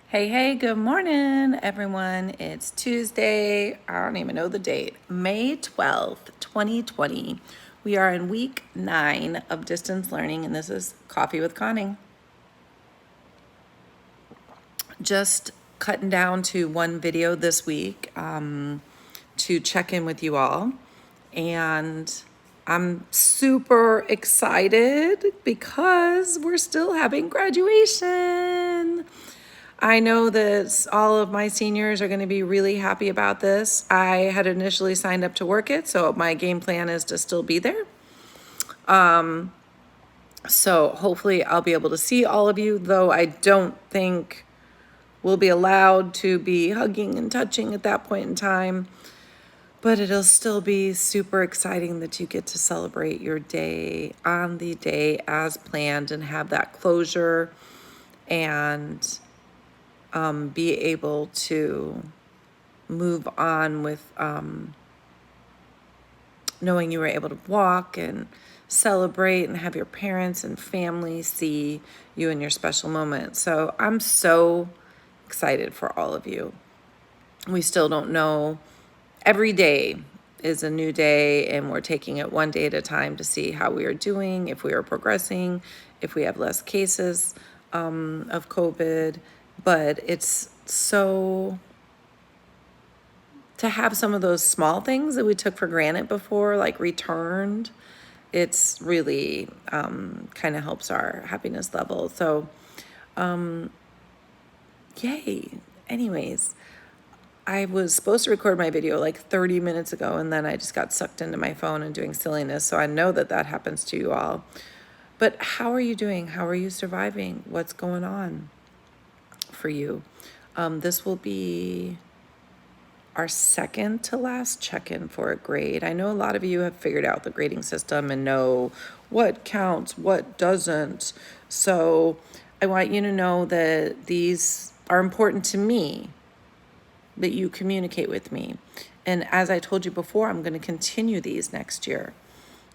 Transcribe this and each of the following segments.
Hey, hey, good morning, everyone. It's Tuesday. I don't even know the date. May 12th, 2020. We are in week 9 of distance learning, and this is Coffee with Conning. Just cutting down to one video this week to check in with you all. And I'm super excited because we're still having graduation. I know that all of my seniors are going to be really happy about this. I had initially signed up to work it, so my game plan is to still be there. So hopefully I'll be able to see all of you, though I don't think we'll be allowed to be hugging and touching at that point in time. But it'll still be super exciting that you get to celebrate your day on the day as planned and have that closure and be able to move on with knowing you were able to walk and celebrate and have your parents and family see you in your special moment. So I'm so excited for all of you. We still don't know. Every day is a new day, and we're taking it one day at a time to see how we are doing, if we are progressing, if we have less cases of COVID. But it's so to have some of those small things that we took for granted before, like returned, it's really kind of helps our happiness level. So, yay. Anyways, I was supposed to record my video like 30 minutes ago, and then I just got sucked into my phone and doing silliness. So I know that that happens to you all. But how are you doing? How are you surviving? What's going on for you? This will be our second to last check-in for a grade. I know a lot of you have figured out the grading system and know what counts, what doesn't. So I want you to know that these are important to me, that you communicate with me. And as I told you before, I'm going to continue these next year.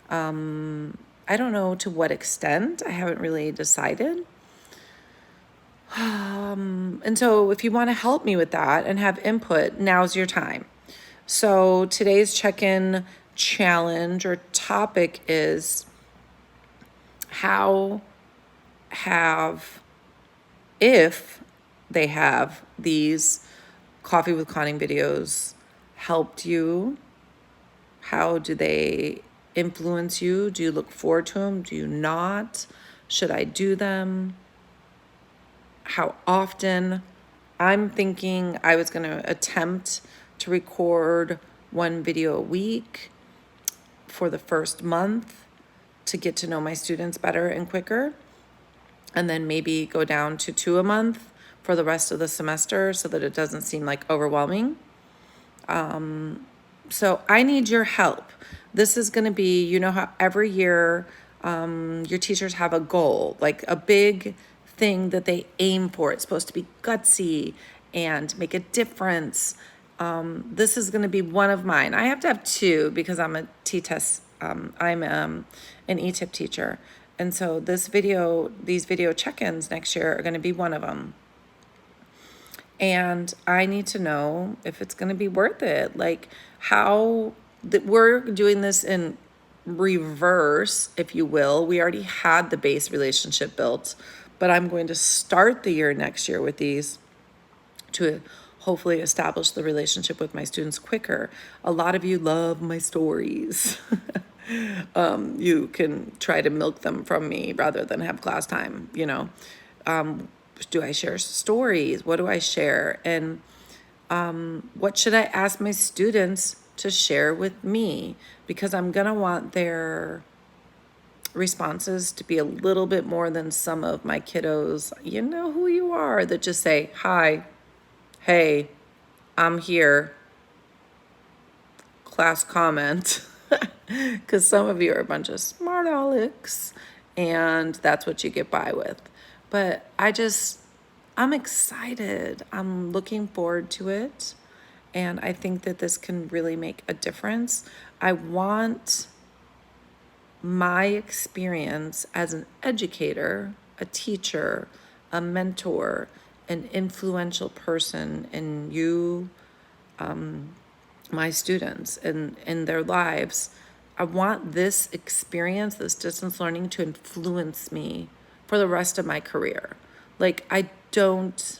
I don't know to what extent. I haven't really decided. And so if you want to help me with that and have input, now's your time. So today's check-in challenge or topic is how if they have these Coffee with Conning videos helped you? How do they influence you? Do you look forward to them? Do you not? Should I do them? How often? I'm thinking I was going to attempt to record one video a week for the first month to get to know my students better and quicker, and then maybe go down to 2 a month for the rest of the semester so that it doesn't seem like overwhelming. So I need your help. This is going to be, you know how every year your teachers have a goal, like a big thing that they aim for. It's supposed to be gutsy and make a difference. This is going to be one of mine. I have to have two because I'm a T-test. I'm an E-tip teacher. And so these video check-ins next year are going to be one of them. And I need to know if it's going to be worth it. Like how that we're doing this in reverse, if you will. We already had the base relationship built, but I'm going to start the year next year with these to hopefully establish the relationship with my students quicker. A lot of you love my stories. You can try to milk them from me rather than have class time, you know. Do I share stories? What do I share? And what should I ask my students to share with me? Because I'm going to want their responses to be a little bit more than some of my kiddos, you know who you are, that just say, hi, hey, I'm here, class comment. Because some of you are a bunch of smart alecks, and that's what you get by with. But I'm excited. I'm looking forward to it. And I think that this can really make a difference. I want my experience as an educator, a teacher, a mentor an influential person in you, my students, and in their lives. I want this experience, this distance learning, to influence me for the rest of my career. Like, I don't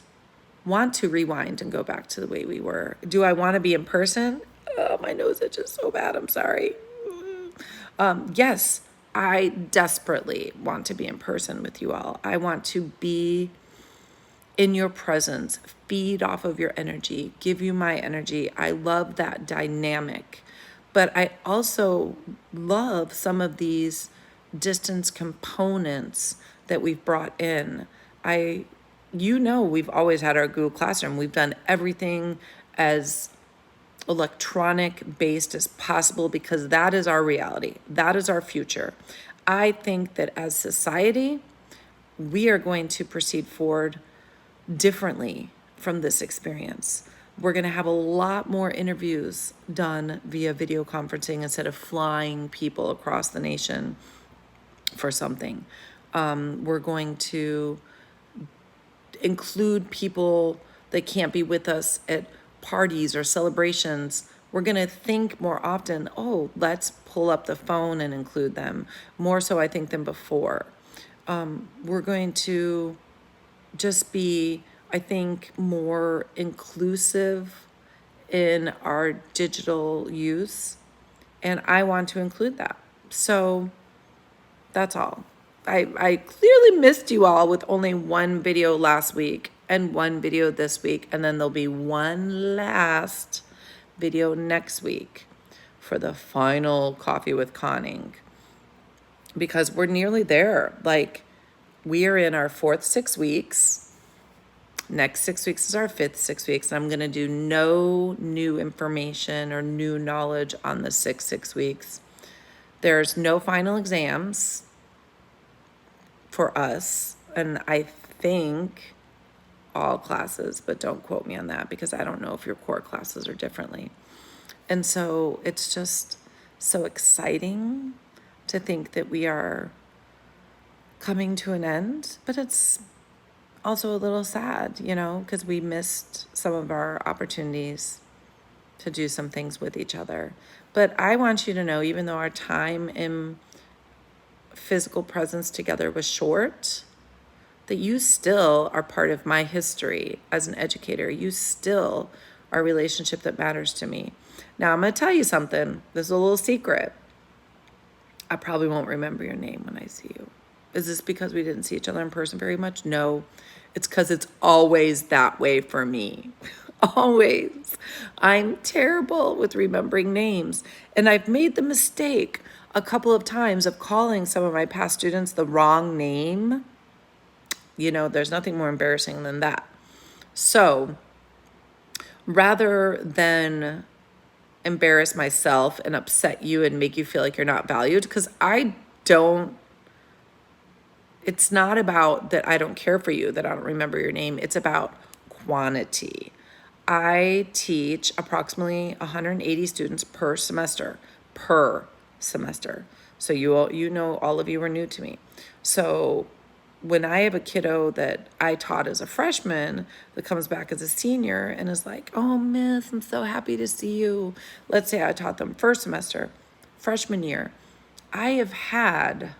want to rewind and go back to the way we were. Do I want to be in person? Oh, my nose itches so bad. I'm sorry. Yes, I desperately want to be in person with you all. I want to be in your presence, feed off of your energy, give you my energy. I love that dynamic. But I also love some of these distance components that we've brought in. We've always had our Google Classroom. We've done everything as electronic based as possible because that is our reality. That is our future. I think that as society, we are going to proceed forward differently from this experience. We're going to have a lot more interviews done via video conferencing instead of flying people across the nation for something. We're going to include people that can't be with us at parties or celebrations. We're going to think more often, oh, let's pull up the phone and include them, more so I think than before. We're going to just be, I think, more inclusive in our digital use. And I want to include that. So that's all. I clearly missed you all with only one video last week and one video this week. And then there'll be one last video next week for the final Coffee with Conning. Because we're nearly there. Like, we are in our fourth 6 weeks. Next 6 weeks is our fifth 6 weeks. And I'm going to do no new information or new knowledge on the 6 weeks. There's no final exams for us. And I think all classes, but don't quote me on that because I don't know if your core classes are differently. And so it's just so exciting to think that we are coming to an end, but it's also a little sad, because we missed some of our opportunities to do some things with each other. But I want you to know, even though our time in physical presence together was short, that you still are part of my history as an educator. You still are a relationship that matters to me. Now, I'm going to tell you something. This is a little secret. I probably won't remember your name when I see you. Is this because we didn't see each other in person very much? No, it's because it's always that way for me. Always. I'm terrible with remembering names. And I've made the mistake a couple of times of calling some of my past students the wrong name. There's nothing more embarrassing than that. So rather than embarrass myself and upset you and make you feel like you're not valued, because it's not about that I don't care for you, that I don't remember your name. It's about quantity. I teach approximately 180 students per semester. So all of you are new to me. So when I have a kiddo that I taught as a freshman that comes back as a senior and is like, oh, miss, I'm so happy to see you. Let's say I taught them first semester, freshman year. I have had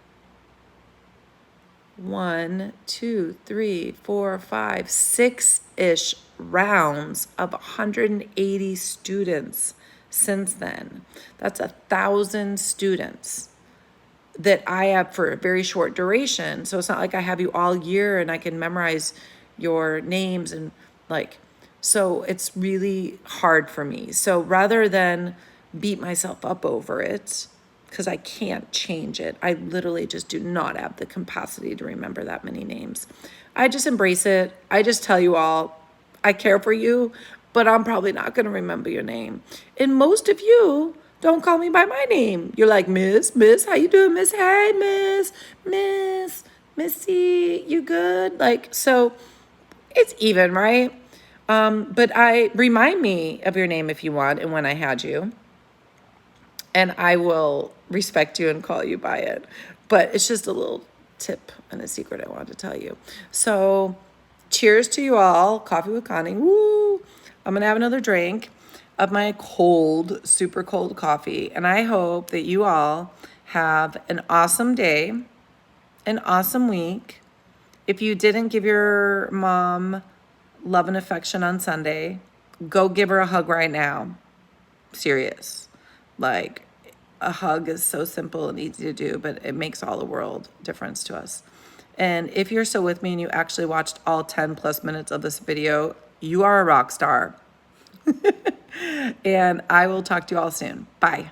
1, 2, 3, 4, 5, 6-ish rounds of 180 students since then. That's 1,000 students that I have for a very short duration. So it's not like I have you all year and I can memorize your names so it's really hard for me. So rather than beat myself up over it, because I can't change it, I literally just do not have the capacity to remember that many names. I just embrace it. I just tell you all, I care for you, but I'm probably not going to remember your name. And most of you don't call me by my name. You're like, Miss, how you doing, Miss? Hey, Missy, you good? So it's even, right? But remind me of your name if you want and when I had you. And I will respect you and call you by it. But it's just a little tip and a secret I wanted to tell you. So cheers to you all. Coffee with Connie. Woo! I'm going to have another drink of my cold, super cold coffee. And I hope that you all have an awesome day, an awesome week. If you didn't give your mom love and affection on Sunday, go give her a hug right now. Serious. Like, a hug is so simple and easy to do, but it makes all the world difference to us. And if you're still with me and you actually watched all 10 plus minutes of this video, you are a rock star. And I will talk to you all soon. Bye.